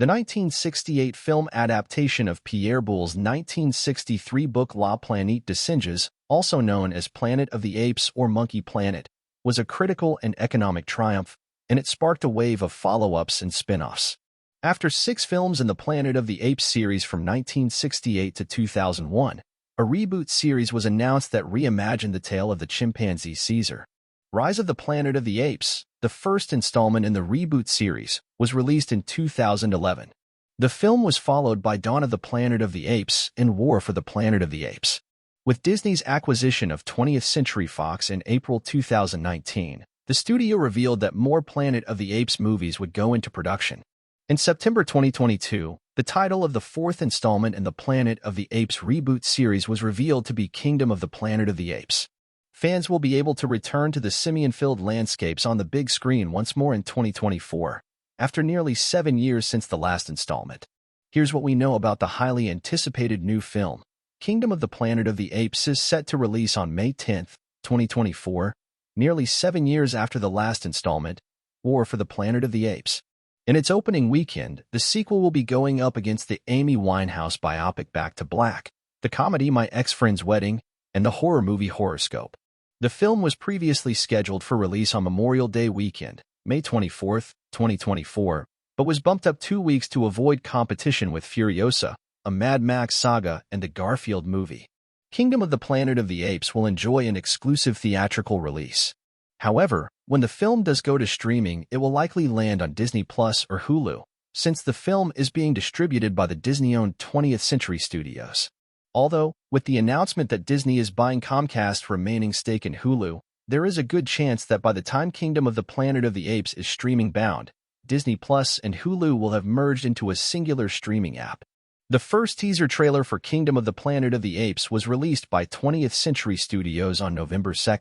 The 1968 film adaptation of Pierre Boules's 1963 book La Planète des Singes, also known as Planet of the Apes or Monkey Planet, was a critical and economic triumph, and it sparked a wave of follow-ups and spin-offs. After 6 films in the Planet of the Apes series from 1968 to 2001, a reboot series was announced that reimagined the tale of the chimpanzee Caesar. Rise of the Planet of the Apes, the first installment in the reboot series, was released in 2011. The film was followed by Dawn of the Planet of the Apes and War for the Planet of the Apes. With Disney's acquisition of 20th Century Fox in April 2019, the studio revealed that more Planet of the Apes movies would go into production. In September 2022, the title of the 4th installment in the Planet of the Apes reboot series was revealed to be Kingdom of the Planet of the Apes. Fans will be able to return to the simian-filled landscapes on the big screen once more in 2024, after nearly 7 years since the last installment. Here's what we know about the highly anticipated new film. Kingdom of the Planet of the Apes is set to release on May 10, 2024, nearly 7 years after the last installment, War for the Planet of the Apes. In its opening weekend, the sequel will be going up against the Amy Winehouse biopic Back to Black, the comedy My Ex-Friend's Wedding, and the horror movie Horoscope. The film was previously scheduled for release on Memorial Day weekend, May 24, 2024, but was bumped up 2 weeks to avoid competition with Furiosa, a Mad Max saga, and the Garfield movie. Kingdom of the Planet of the Apes will enjoy an exclusive theatrical release. However, when the film does go to streaming, it will likely land on Disney Plus or Hulu, since the film is being distributed by the Disney-owned 20th Century Studios. Although, with the announcement that Disney is buying Comcast's remaining stake in Hulu, there is a good chance that by the time Kingdom of the Planet of the Apes is streaming bound, Disney Plus and Hulu will have merged into a singular streaming app. The first teaser trailer for Kingdom of the Planet of the Apes was released by 20th Century Studios on November 2,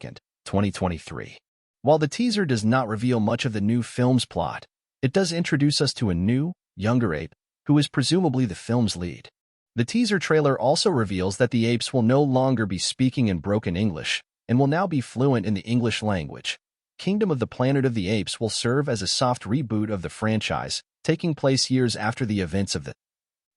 2023. While the teaser does not reveal much of the new film's plot, it does introduce us to a new, younger ape, who is presumably the film's lead. The teaser trailer also reveals that the apes will no longer be speaking in broken English, and will now be fluent in the English language. Kingdom of the Planet of the Apes will serve as a soft reboot of the franchise, taking place years after the events of the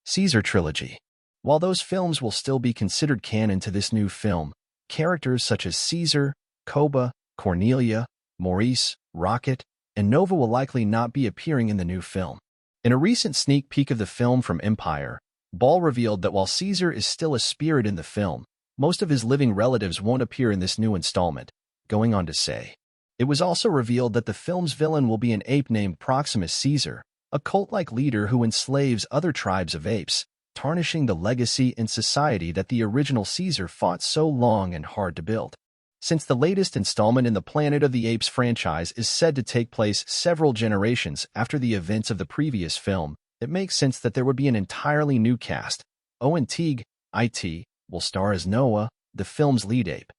Caesar trilogy. While those films will still be considered canon to this new film, characters such as Caesar, Koba, Cornelia, Maurice, Rocket, and Nova will likely not be appearing in the new film. In a recent sneak peek of the film from Empire, Ball revealed that while Caesar is still a spirit in the film, most of his living relatives won't appear in this new installment, going on to say. It was also revealed that the film's villain will be an ape named Proximus Caesar, a cult-like leader who enslaves other tribes of apes, tarnishing the legacy and society that the original Caesar fought so long and hard to build. Since the latest installment in the Planet of the Apes franchise is said to take place several generations after the events of the previous film, it makes sense that there would be an entirely new cast. Owen Teague, IT, will star as Noah, the film's lead ape.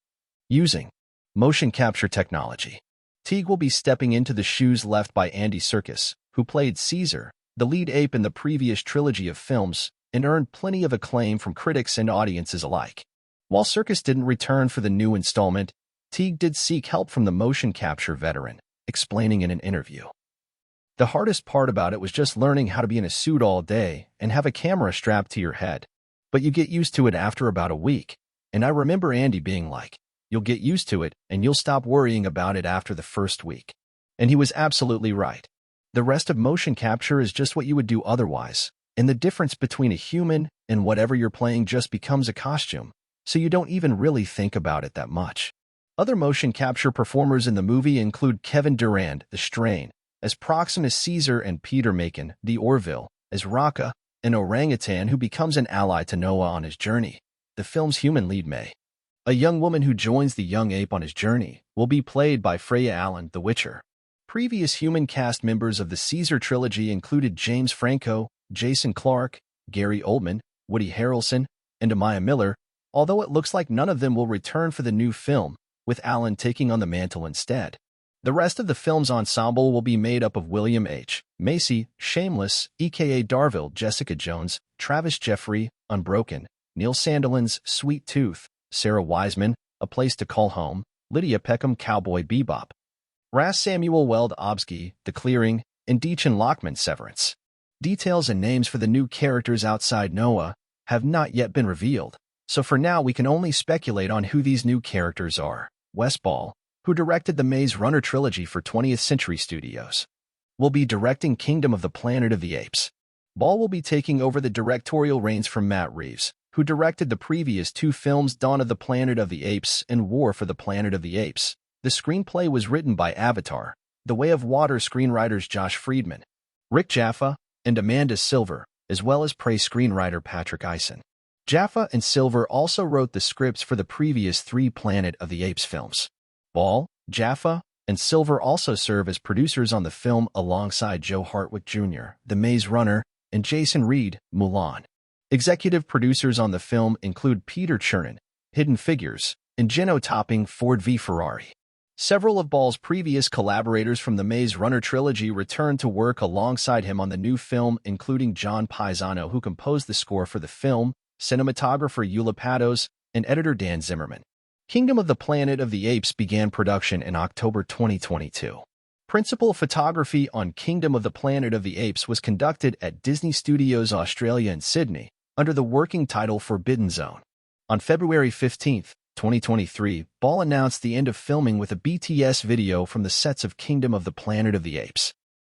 Using motion capture technology, Teague will be stepping into the shoes left by Andy Serkis, who played Caesar, the lead ape in the previous trilogy of films, and earned plenty of acclaim from critics and audiences alike. While Serkis didn't return for the new installment, Teague did seek help from the motion capture veteran, explaining in an interview. The hardest part about it was just learning how to be in a suit all day and have a camera strapped to your head. But you get used to it after about a week, and I remember Andy being like, "You'll get used to it, and you'll stop worrying about it after the first week." And he was absolutely right. The rest of motion capture is just what you would do otherwise, and the difference between a human and whatever you're playing just becomes a costume, so you don't even really think about it that much. Other motion capture performers in the movie include Kevin Durand, the Strain, as Proximus Caesar, and Peter Macon, the Orville, as Raka, an orangutan who becomes an ally to Noah on his journey. The film's human lead May, a young woman who joins the young ape on his journey, will be played by Freya Allen, the Witcher. Previous human cast members of the Caesar trilogy included James Franco, Jason Clarke, Gary Oldman, Woody Harrelson, and Amaya Miller, although it looks like none of them will return for the new film, with Allen taking on the mantle instead. The rest of the film's ensemble will be made up of William H. Macy, Shameless, a.k.a. Darville, Jessica Jones, Travis Jeffrey, Unbroken, Neil Sandilands, Sweet Tooth, Sarah Wiseman, A Place to Call Home, Lydia Peckham, Cowboy Bebop, Ras Samuel Weld Obsky, The Clearing, and Deacon Lockman, Severance. Details and names for the new characters outside Noah have not yet been revealed, so for now we can only speculate on who these new characters are. Wes Ball, who directed the Maze Runner trilogy for 20th Century Studios, will be directing Kingdom of the Planet of the Apes. Ball will be taking over the directorial reins from Matt Reeves, who directed the previous two films Dawn of the Planet of the Apes and War for the Planet of the Apes. The screenplay was written by Avatar: The Way of Water screenwriters Josh Friedman, Rick Jaffa, and Amanda Silver, as well as Prey screenwriter Patrick Eisen. Jaffa and Silver also wrote the scripts for the previous three Planet of the Apes films. Ball, Jaffa, and Silver also serve as producers on the film alongside Joe Hartwick Jr., The Maze Runner, and Jason Reed, Mulan. Executive producers on the film include Peter Chernin, Hidden Figures, and Jenno Topping, Ford v Ferrari. Several of Ball's previous collaborators from the Maze Runner trilogy returned to work alongside him on the new film, including John Paisano, who composed the score for the film, cinematographer Eula Patos, and editor Dan Zimmerman. Kingdom of the Planet of the Apes began production in October 2022. Principal photography on Kingdom of the Planet of the Apes was conducted at Disney Studios Australia in Sydney, under the working title Forbidden Zone. On February 15, 2023, Ball announced the end of filming with a BTS video from the sets of Kingdom of the Planet of the Apes.